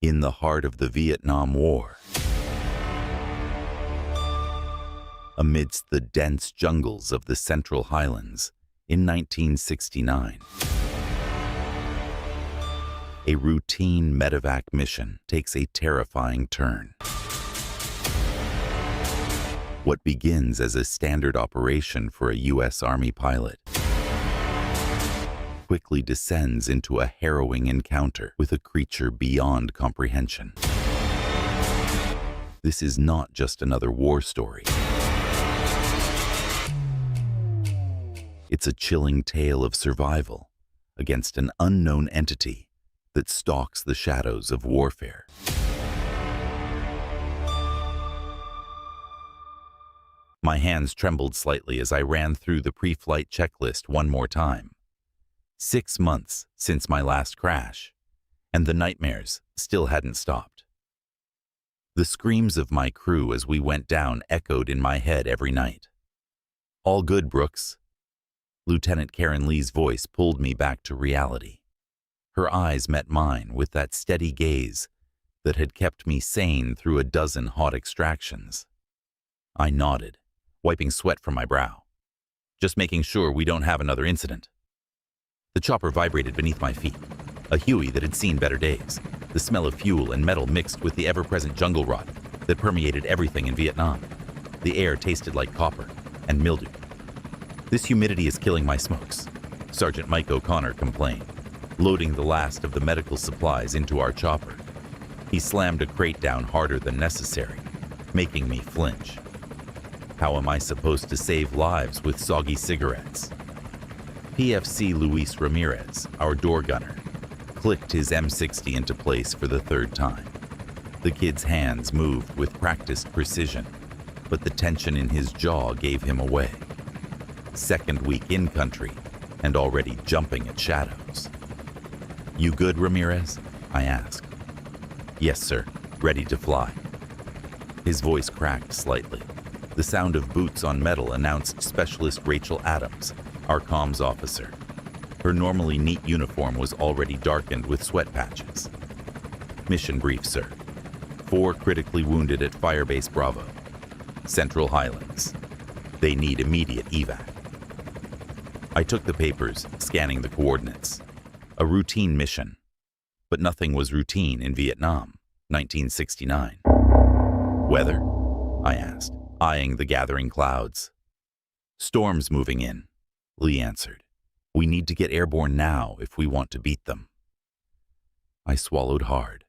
in the heart of the Vietnam War, amidst the dense jungles of the Central Highlands in 1969. A routine Medevac mission takes a terrifying turn. What begins as a standard operation for a U.S. Army pilot quickly descends into a harrowing encounter with a creature beyond comprehension. This is not just another war story. It's a chilling tale of survival against an unknown entity that stalks the shadows of warfare. My hands trembled slightly as I ran through the pre-flight checklist one more time. 6 months since my last crash, and the nightmares still hadn't stopped. The screams of my crew as we went down echoed in my head every night. "All good, Brooks." Lieutenant Karen Lee's voice pulled me back to reality. Her eyes met mine with that steady gaze that had kept me sane through a dozen hot extractions. I nodded, wiping sweat from my brow. "Just making sure we don't have another incident." The chopper vibrated beneath my feet, a Huey that had seen better days, the smell of fuel and metal mixed with the ever-present jungle rot that permeated everything in Vietnam. The air tasted like copper and mildew. "This humidity is killing my smokes," Sergeant Mike O'Connor complained, loading the last of the medical supplies into our chopper. He slammed a crate down harder than necessary, making me flinch. How am I supposed to save lives with soggy cigarettes? PFC Luis Ramirez, our door gunner, clicked his M60 into place for the third time. The kid's hands moved with practiced precision, but the tension in his jaw gave him away. Second week in country, and already jumping at shadows. "You good, Ramirez?" I asked. "Yes, sir. Ready to fly." His voice cracked slightly. The sound of boots on metal announced Specialist Rachel Adams, our comms officer. Her normally neat uniform was already darkened with sweat patches. "Mission brief, sir. 4 critically wounded at Firebase Bravo, Central Highlands. They need immediate evac." I took the papers, scanning the coordinates. A routine mission. But nothing was routine in Vietnam, 1969. "Weather?" I asked, eyeing the gathering clouds. "Storms moving in," Lee answered. "We need to get airborne now if we want to beat them." I swallowed hard,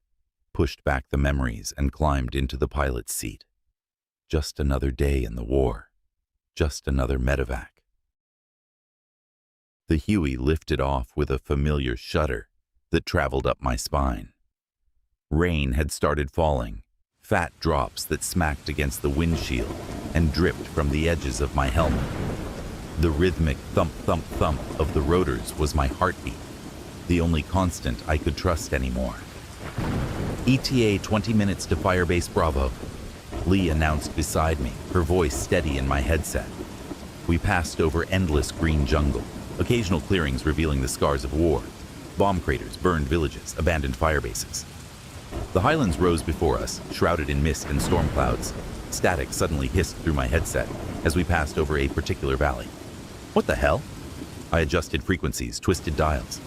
pushed back the memories, and climbed into the pilot's seat. Just another day in the war. Just another medevac. The Huey lifted off with a familiar shudder that traveled up my spine. Rain had started falling, fat drops that smacked against the windshield and dripped from the edges of my helmet. The rhythmic thump, thump, thump of the rotors was my heartbeat, the only constant I could trust anymore. "ETA 20 minutes to Firebase Bravo," Lee announced beside me, her voice steady in my headset. We passed over endless green jungle, occasional clearings revealing the scars of war, bomb craters, burned villages, abandoned firebases. The Highlands rose before us, shrouded in mist and storm clouds. Static suddenly hissed through my headset as we passed over a particular valley. "What the hell?" I adjusted frequencies, twisted dials.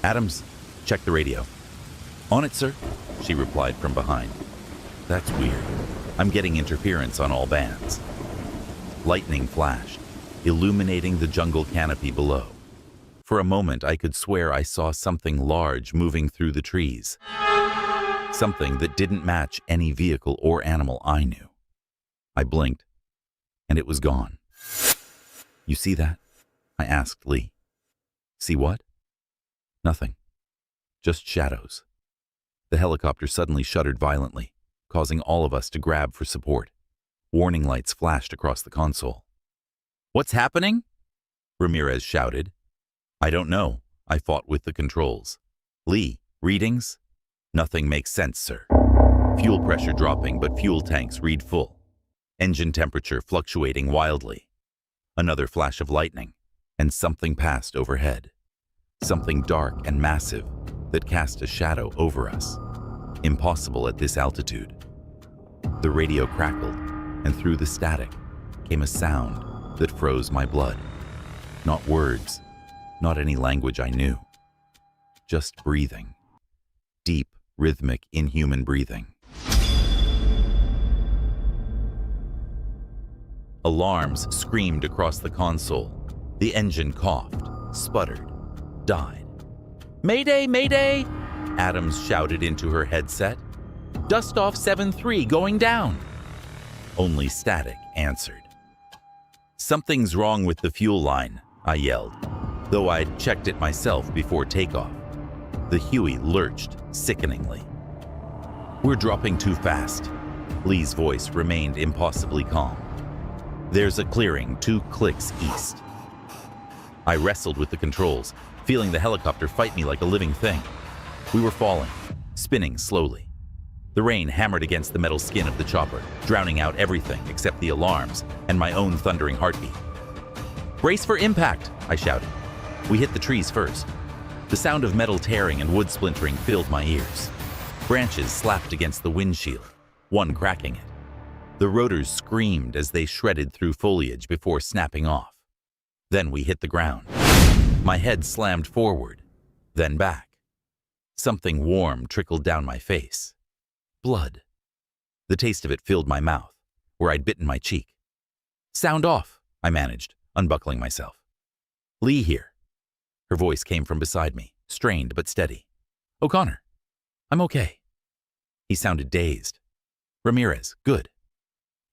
"Adams, check the radio." "On it, sir," she replied from behind. "That's weird. I'm getting interference on all bands." Lightning flashed, illuminating the jungle canopy below. For a moment, I could swear I saw something large moving through the trees. Something that didn't match any vehicle or animal I knew. I blinked, and it was gone. "You see that?" I asked Lee. "See what?" "Nothing. Just shadows." The helicopter suddenly shuddered violently, causing all of us to grab for support. Warning lights flashed across the console. "What's happening?" Ramirez shouted. "I don't know." I fought with the controls. "Lee, readings?" "Nothing makes sense, sir. Fuel pressure dropping, but fuel tanks read full. Engine temperature fluctuating wildly." Another flash of lightning, and something passed overhead. Something dark and massive that cast a shadow over us. Impossible at this altitude. The radio crackled, and through the static came a sound that froze my blood. Not words, not any language I knew. Just breathing. Deep, rhythmic, inhuman breathing. Alarms screamed across the console. The engine coughed, sputtered, died. "Mayday, mayday!" Adams shouted into her headset. "Dust off 7-3 going down." Only static answered. "Something's wrong with the fuel line," I yelled, though I'd checked it myself before takeoff. The Huey lurched sickeningly. "We're dropping too fast." Lee's voice remained impossibly calm. "There's a clearing 2 clicks east." I wrestled with the controls, feeling the helicopter fight me like a living thing. We were falling, spinning slowly. The rain hammered against the metal skin of the chopper, drowning out everything except the alarms and my own thundering heartbeat. "Brace for impact!" I shouted. We hit the trees first. The sound of metal tearing and wood splintering filled my ears. Branches slapped against the windshield, one cracking it. The rotors screamed as they shredded through foliage before snapping off. Then we hit the ground. My head slammed forward, then back. Something warm trickled down my face. Blood. The taste of it filled my mouth, where I'd bitten my cheek. "Sound off," I managed, unbuckling myself. "Lee here." Her voice came from beside me, strained but steady. "O'Connor, I'm okay." He sounded dazed. "Ramirez, good."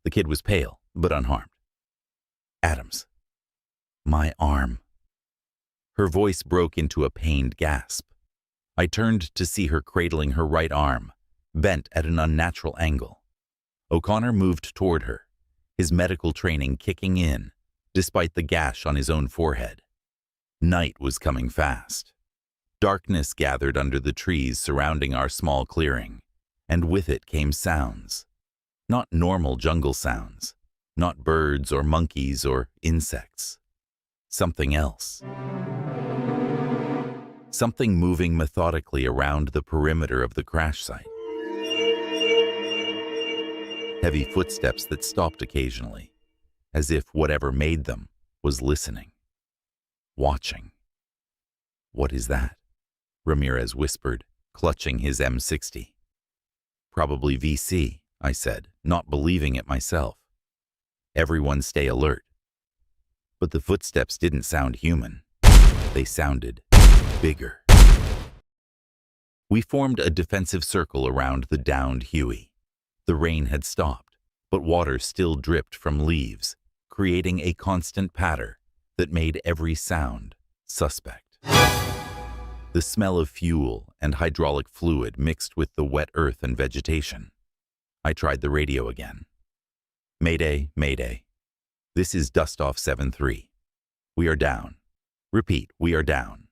The kid was pale, but unharmed. "Adams. My arm." Her voice broke into a pained gasp. I turned to see her cradling her right arm, bent at an unnatural angle. O'Connor moved toward her, his medical training kicking in, despite the gash on his own forehead. Night was coming fast. Darkness gathered under the trees surrounding our small clearing, and with it came sounds. Not normal jungle sounds, not birds or monkeys or insects. Something else. Something moving methodically around the perimeter of the crash site. Heavy footsteps that stopped occasionally, as if whatever made them was listening. Watching. "What is that?" Ramirez whispered, clutching his M60. "Probably VC," I said, not believing it myself. "Everyone stay alert." But the footsteps didn't sound human. They sounded bigger. We formed a defensive circle around the downed Huey. The rain had stopped, but water still dripped from leaves, creating a constant patter that made every sound suspect. The smell of fuel and hydraulic fluid mixed with the wet earth and vegetation. I tried the radio again. "Mayday, mayday. This is Dust Off 7-3. We are down. Repeat, we are down."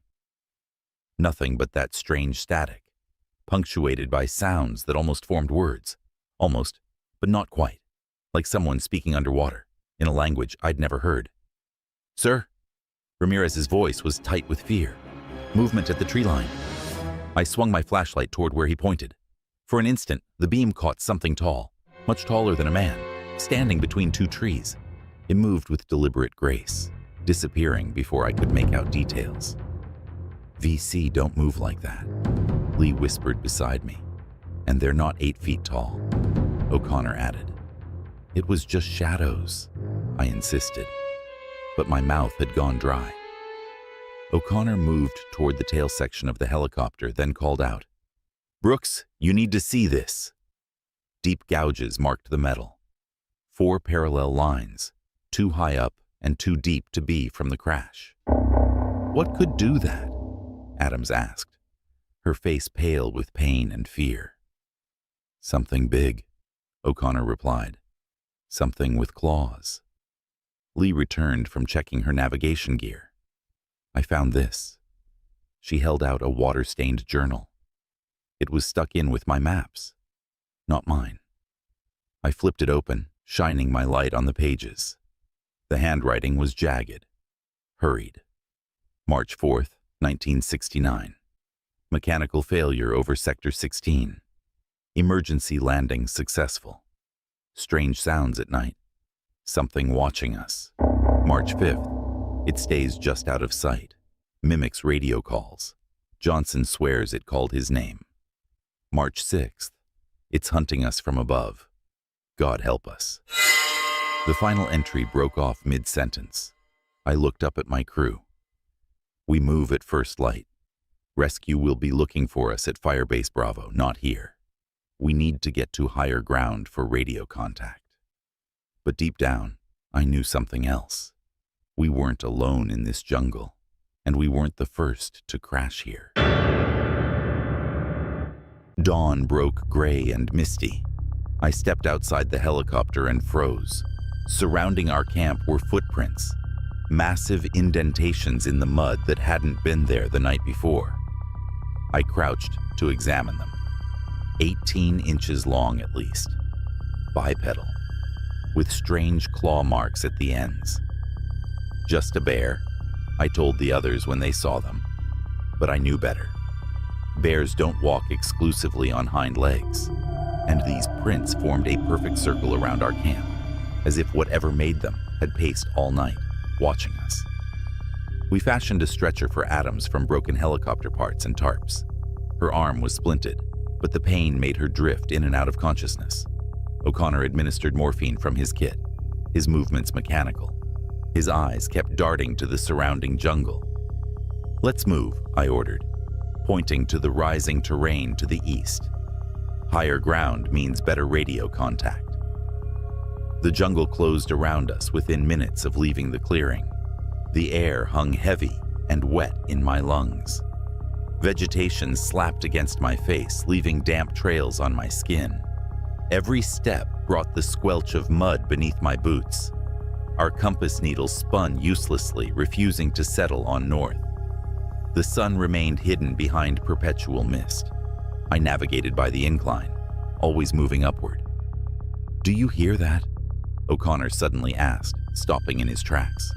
Nothing but that strange static, punctuated by sounds that almost formed words. Almost, but not quite, like someone speaking underwater, in a language I'd never heard. "Sir?" Ramirez's voice was tight with fear. "Movement at the tree line." I swung my flashlight toward where he pointed. For an instant, the beam caught something tall, much taller than a man, standing between 2 trees. It moved with deliberate grace, disappearing before I could make out details. "VC don't move like that," Lee whispered beside me. "And they're not 8 feet tall," O'Connor added. "It was just shadows," I insisted, but my mouth had gone dry. O'Connor moved toward the tail section of the helicopter, then called out, "Brooks, you need to see this." Deep gouges marked the metal. 4 parallel lines, 2 high up and 2 deep to be from the crash. "What could do that?" Adams asked, her face pale with pain and fear. "Something big," O'Connor replied. "Something with claws." Lee returned from checking her navigation gear. "I found this." She held out a water-stained journal. It was stuck in with my maps, not mine. I flipped it open, shining my light on the pages. The handwriting was jagged, hurried. March 4th, 1969. Mechanical failure over Sector 16. Emergency landing successful. Strange sounds at night. Something watching us. March 5th. It stays just out of sight. Mimics radio calls. Johnson swears it called his name. March 6th. It's hunting us from above. God help us. The final entry broke off mid-sentence. I looked up at my crew. We move at first light. Rescue will be looking for us at Firebase Bravo, not here. We need to get to higher ground for radio contact. But deep down, I knew something else. We weren't alone in this jungle, and we weren't the first to crash here. Dawn broke gray and misty. I stepped outside the helicopter and froze. Surrounding our camp were footprints, massive indentations in the mud that hadn't been there the night before. I crouched to examine them. 18 inches long at least. Bipedal, with strange claw marks at the ends. Just a bear, I told the others when they saw them. But I knew better. Bears don't walk exclusively on hind legs, and these prints formed a perfect circle around our camp, as if whatever made them had paced all night, watching us. We fashioned a stretcher for Adams from broken helicopter parts and tarps. Her arm was splinted, but the pain made her drift in and out of consciousness. O'Connor administered morphine from his kit, his movements mechanical. His eyes kept darting to the surrounding jungle. "Let's move," I ordered, pointing to the rising terrain to the east. Higher ground means better radio contact. The jungle closed around us within minutes of leaving the clearing. The air hung heavy and wet in my lungs. Vegetation slapped against my face, leaving damp trails on my skin. Every step brought the squelch of mud beneath my boots. Our compass needles spun uselessly, refusing to settle on north. The sun remained hidden behind perpetual mist. I navigated by the incline, always moving upward. "Do you hear that?" O'Connor suddenly asked, stopping in his tracks.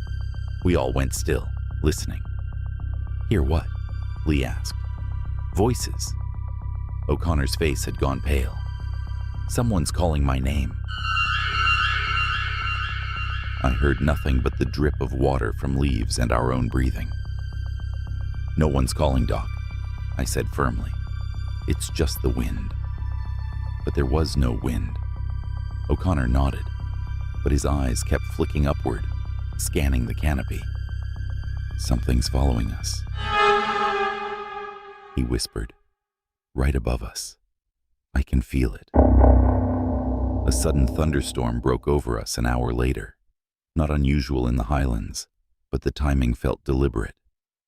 We all went still, listening. "Hear what?" Lee asked. "Voices." O'Connor's face had gone pale. "Someone's calling my name." I heard nothing but the drip of water from leaves and our own breathing. "No one's calling, Doc," I said firmly. "It's just the wind." But there was no wind. O'Connor nodded, but his eyes kept flicking upward, scanning the canopy. "Something's following us," he whispered. "Right above us. I can feel it." A sudden thunderstorm broke over us an hour later. Not unusual in the Highlands, but the timing felt deliberate.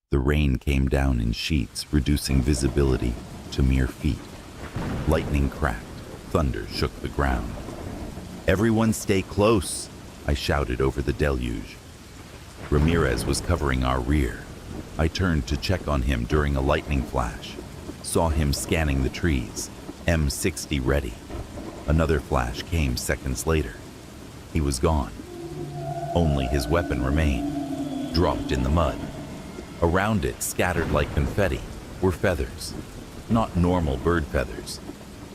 The rain came down in sheets, reducing visibility to mere feet. Lightning cracked, thunder shook the ground. "Everyone stay close," I shouted over the deluge. Ramirez was covering our rear. I turned to check on him during a lightning flash. Saw him scanning the trees, M60 ready. Another flash came seconds later. He was gone. Only his weapon remained, dropped in the mud. Around it, scattered like confetti, were feathers. Not normal bird feathers.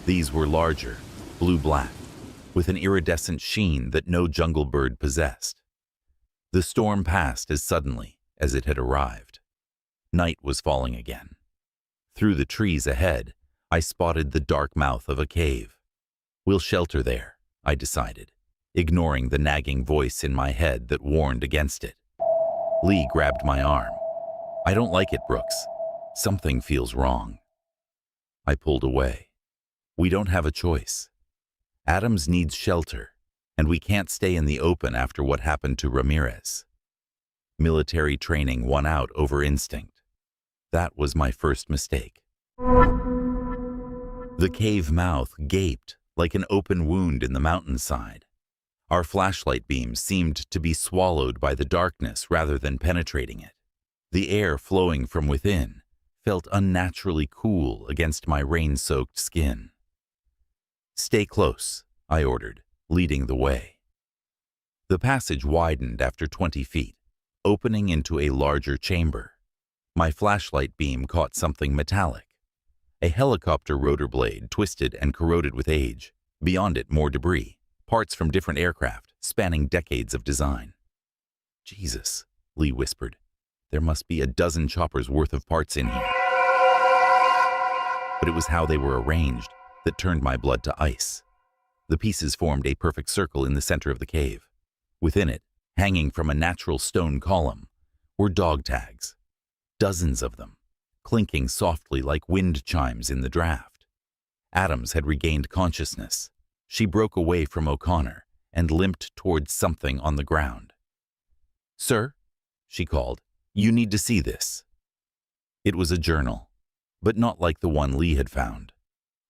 These were larger, blue-black, with an iridescent sheen that no jungle bird possessed. The storm passed as suddenly as it had arrived. Night was falling again. Through the trees ahead, I spotted the dark mouth of a cave. "We'll shelter there," I decided, ignoring the nagging voice in my head that warned against it. Lee grabbed my arm. "I don't like it, Brooks. Something feels wrong." I pulled away. "We don't have a choice. Adams needs shelter, and we can't stay in the open after what happened to Ramirez." Military training won out over instinct. That was my first mistake. The cave mouth gaped like an open wound in the mountainside. Our flashlight beams seemed to be swallowed by the darkness rather than penetrating it. The air flowing from within felt unnaturally cool against my rain-soaked skin. "Stay close," I ordered, leading the way. The passage widened after 20 feet, opening into a larger chamber. My flashlight beam caught something metallic. A helicopter rotor blade, twisted and corroded with age. Beyond it, more debris, parts from different aircraft, spanning decades of design. Jesus, Lee whispered. There must be a dozen choppers worth of parts in here. But it was how they were arranged that turned my blood to ice. The pieces formed a perfect circle in the center of the cave. Within it, hanging from a natural stone column, were dog tags. Dozens of them, clinking softly like wind chimes in the draft. Adams had regained consciousness. She broke away from O'Connor and limped towards something on the ground. "Sir," she called, "you need to see this." It was a journal, but not like the one Lee had found.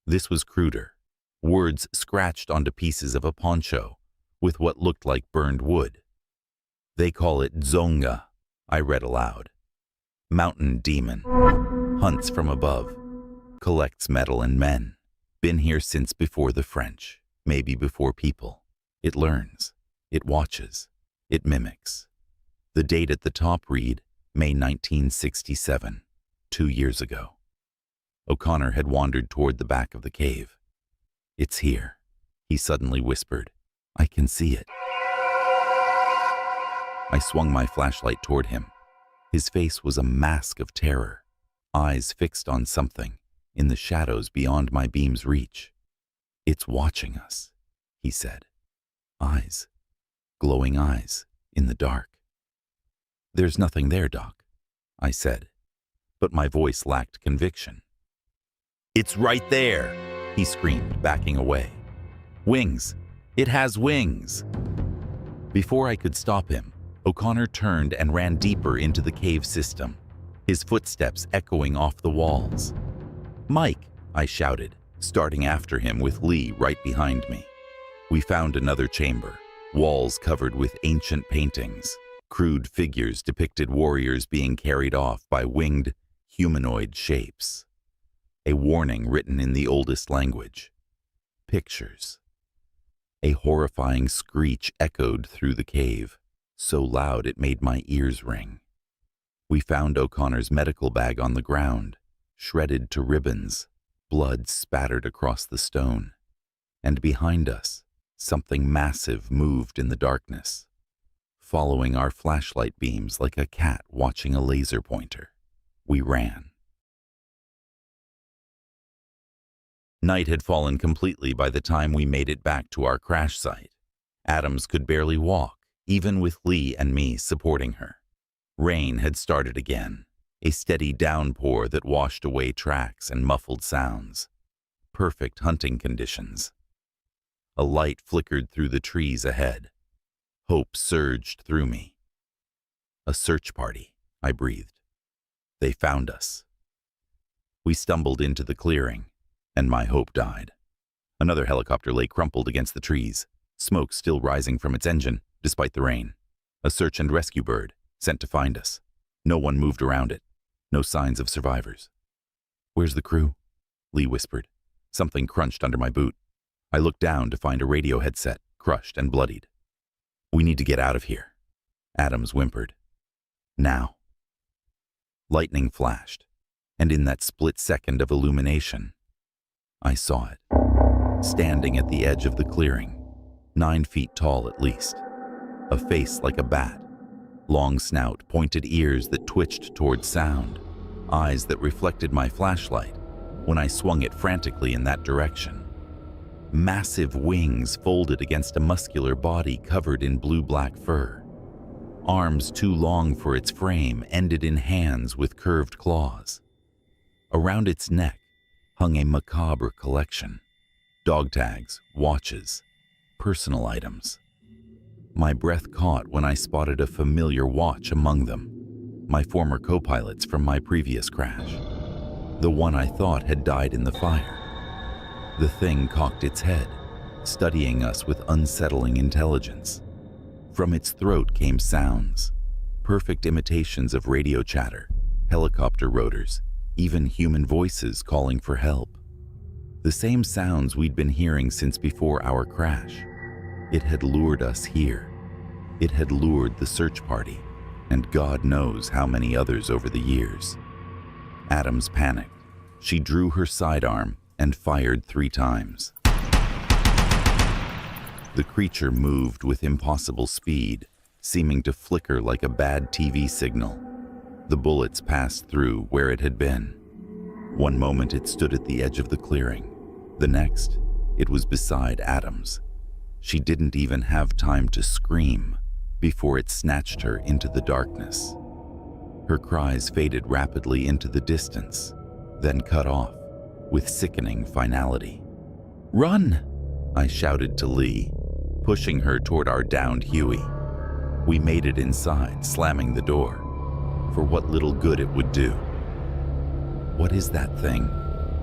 This was cruder, words scratched onto pieces of a poncho with what looked like burned wood. "They call it Zonga," I read aloud. "Mountain demon. Hunts from above. Collects metal and men. Been here since before the French, maybe before people. It learns. It watches. It mimics." The date at the top read, May 1967, 2 years ago. O'Connor had wandered toward the back of the cave. "It's here," he suddenly whispered. "I can see it." I swung my flashlight toward him. His face was a mask of terror, eyes fixed on something in the shadows beyond my beam's reach. "It's watching us," he said. Eyes, glowing eyes, in the dark. "There's nothing there, Doc," I said, but my voice lacked conviction. "It's right there," he screamed, backing away. "Wings! It has wings!" Before I could stop him, O'Connor turned and ran deeper into the cave system, his footsteps echoing off the walls. "Mike!" I shouted, starting after him with Lee right behind me. We found another chamber, walls covered with ancient paintings. Crude figures depicted warriors being carried off by winged, humanoid shapes. A warning written in the oldest language. Pictures. A horrifying screech echoed through the cave, so loud it made my ears ring. We found O'Connor's medical bag on the ground, shredded to ribbons, blood spattered across the stone. And behind us, something massive moved in the darkness, following our flashlight beams like a cat watching a laser pointer. We ran. Night had fallen completely by the time we made it back to our crash site. Adams could barely walk, even with Lee and me supporting her. Rain had started again, a steady downpour that washed away tracks and muffled sounds. Perfect hunting conditions. A light flickered through the trees ahead. Hope surged through me. "A search party," I breathed. "They found us." We stumbled into the clearing, and my hope died. Another helicopter lay crumpled against the trees, smoke still rising from its engine, despite the rain. A search and rescue bird, sent to find us. No one moved around it. No signs of survivors. "Where's the crew?" Lee whispered. Something crunched under my boot. I looked down to find a radio headset, crushed and bloodied. "We need to get out of here," Adams whimpered. "Now." Lightning flashed, and in that split second of illumination, I saw it, standing at the edge of the clearing, 9 feet tall at least. A face like a bat, long snout, pointed ears that twitched toward sound, eyes that reflected my flashlight when I swung it frantically in that direction. Massive wings folded against a muscular body covered in blue-black fur. Arms too long for its frame ended in hands with curved claws. Around its neck hung a macabre collection. Dog tags, watches, personal items. My breath caught when I spotted a familiar watch among them, my former co-pilots from my previous crash. The one I thought had died in the fire. The thing cocked its head, studying us with unsettling intelligence. From its throat came sounds, perfect imitations of radio chatter, helicopter rotors, even human voices calling for help. The same sounds we'd been hearing since before our crash. It had lured us here. It had lured the search party, and God knows how many others over the years. Adams panicked. She drew her sidearm and fired 3 times. The creature moved with impossible speed, seeming to flicker like a bad TV signal. The bullets passed through where it had been. One moment it stood at the edge of the clearing. The next, it was beside Adams. She didn't even have time to scream before it snatched her into the darkness. Her cries faded rapidly into the distance, then cut off with sickening finality. "Run!" I shouted to Lee, pushing her toward our downed Huey. We made it inside, slamming the door, for what little good it would do. "What is that thing?"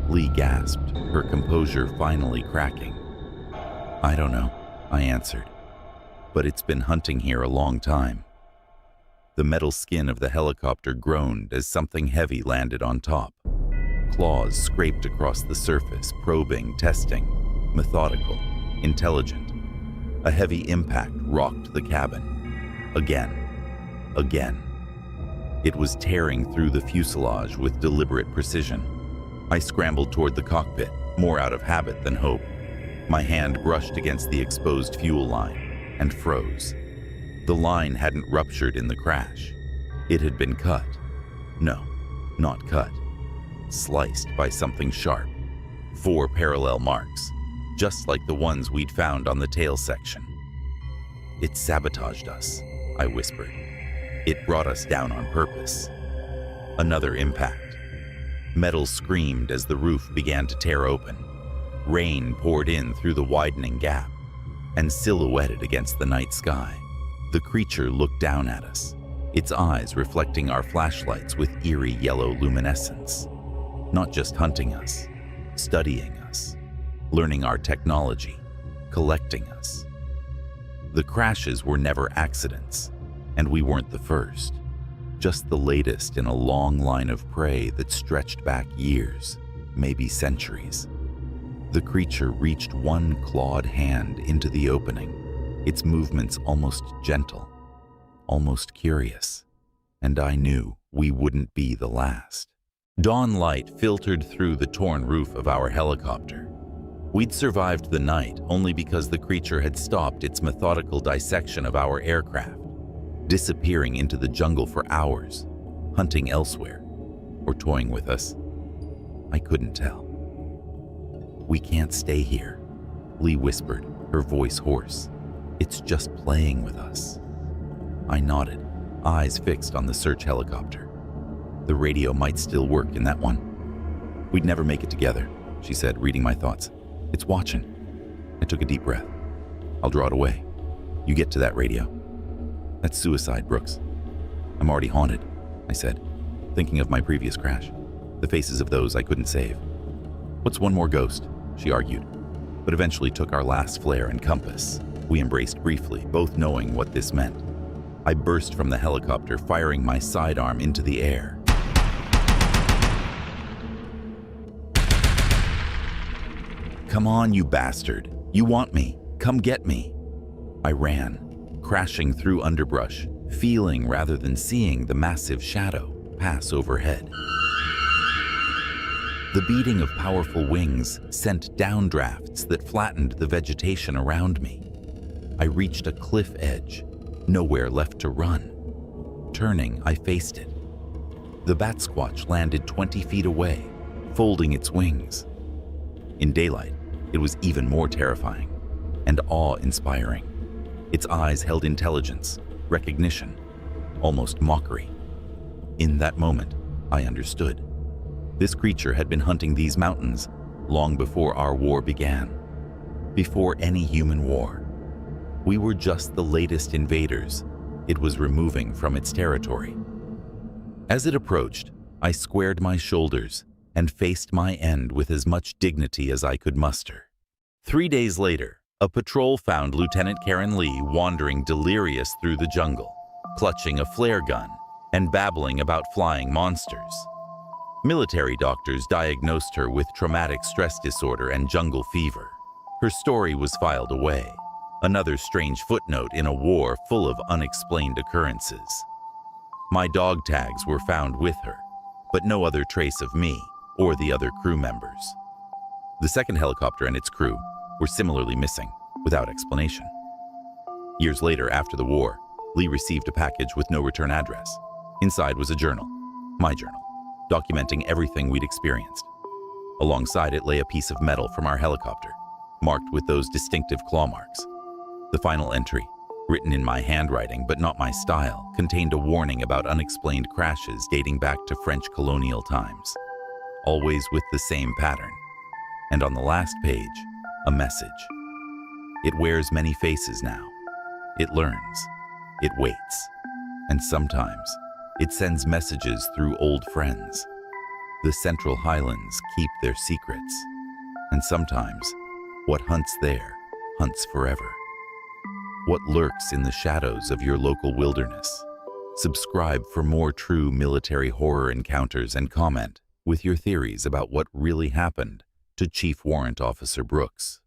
Lee gasped, her composure finally cracking. "I don't know," I answered, "but it's been hunting here a long time." The metal skin of the helicopter groaned as something heavy landed on top. Claws scraped across the surface, probing, testing, methodical, intelligent. A heavy impact rocked the cabin. Again. It was tearing through the fuselage with deliberate precision. I scrambled toward the cockpit, more out of habit than hope. My hand brushed against the exposed fuel line and froze. The line hadn't ruptured in the crash. It had been cut. No, not cut. Sliced by something sharp. 4 parallel marks, just like the ones we'd found on the tail section. "It sabotaged us," I whispered. "It brought us down on purpose." Another impact. Metal screamed as the roof began to tear open. Rain poured in through the widening gap, and silhouetted against the night sky, the creature looked down at us, its eyes reflecting our flashlights with eerie yellow luminescence. Not just hunting us, studying us, learning our technology, collecting us. The crashes were never accidents, and we weren't the first, just the latest in a long line of prey that stretched back years, maybe centuries. The creature reached one clawed hand into the opening, its movements almost gentle, almost curious, and I knew we wouldn't be the last. Dawn light filtered through the torn roof of our helicopter. We'd survived the night only because the creature had stopped its methodical dissection of our aircraft, disappearing into the jungle for hours, hunting elsewhere, or toying with us. I couldn't tell. "We can't stay here," Lee whispered, her voice hoarse. "It's just playing with us." I nodded, eyes fixed on the search helicopter. The radio might still work in that one. "We'd never make it together," she said, reading my thoughts. "It's watching." I took a deep breath. "I'll draw it away. You get to that radio." "That's suicide, Brooks." "I'm already haunted," I said, thinking of my previous crash, the faces of those I couldn't save. "What's one more ghost?" she argued, but eventually took our last flare and compass. We embraced briefly, both knowing what this meant. I burst from the helicopter, firing my sidearm into the air. "Come on, you bastard. You want me. Come get me." I ran, crashing through underbrush, feeling rather than seeing the massive shadow pass overhead. The beating of powerful wings sent downdrafts that flattened the vegetation around me. I reached a cliff edge, nowhere left to run. Turning, I faced it. The Bat-Squatch landed 20 feet away, folding its wings. In daylight, it was even more terrifying and awe-inspiring. Its eyes held intelligence, recognition, almost mockery. In that moment, I understood. This creature had been hunting these mountains long before our war began, before any human war. We were just the latest invaders it was removing from its territory. As it approached, I squared my shoulders and faced my end with as much dignity as I could muster. 3 days later, a patrol found Lieutenant Karen Lee wandering delirious through the jungle, clutching a flare gun and babbling about flying monsters. Military doctors diagnosed her with traumatic stress disorder and jungle fever. Her story was filed away, another strange footnote in a war full of unexplained occurrences. My dog tags were found with her, but no other trace of me or the other crew members. The second helicopter and its crew were similarly missing, without explanation. Years later, after the war, Lee received a package with no return address. Inside was a journal, my journal, documenting everything we'd experienced. Alongside it lay a piece of metal from our helicopter, marked with those distinctive claw marks. The final entry, written in my handwriting but not my style, contained a warning about unexplained crashes dating back to French colonial times, always with the same pattern. And on the last page, a message. It wears many faces now. It learns. It waits. And sometimes, it sends messages through old friends. The Central Highlands keep their secrets. And sometimes, what hunts there hunts forever. What lurks in the shadows of your local wilderness? Subscribe for more true military horror encounters and comment with your theories about what really happened to Chief Warrant Officer Brooks.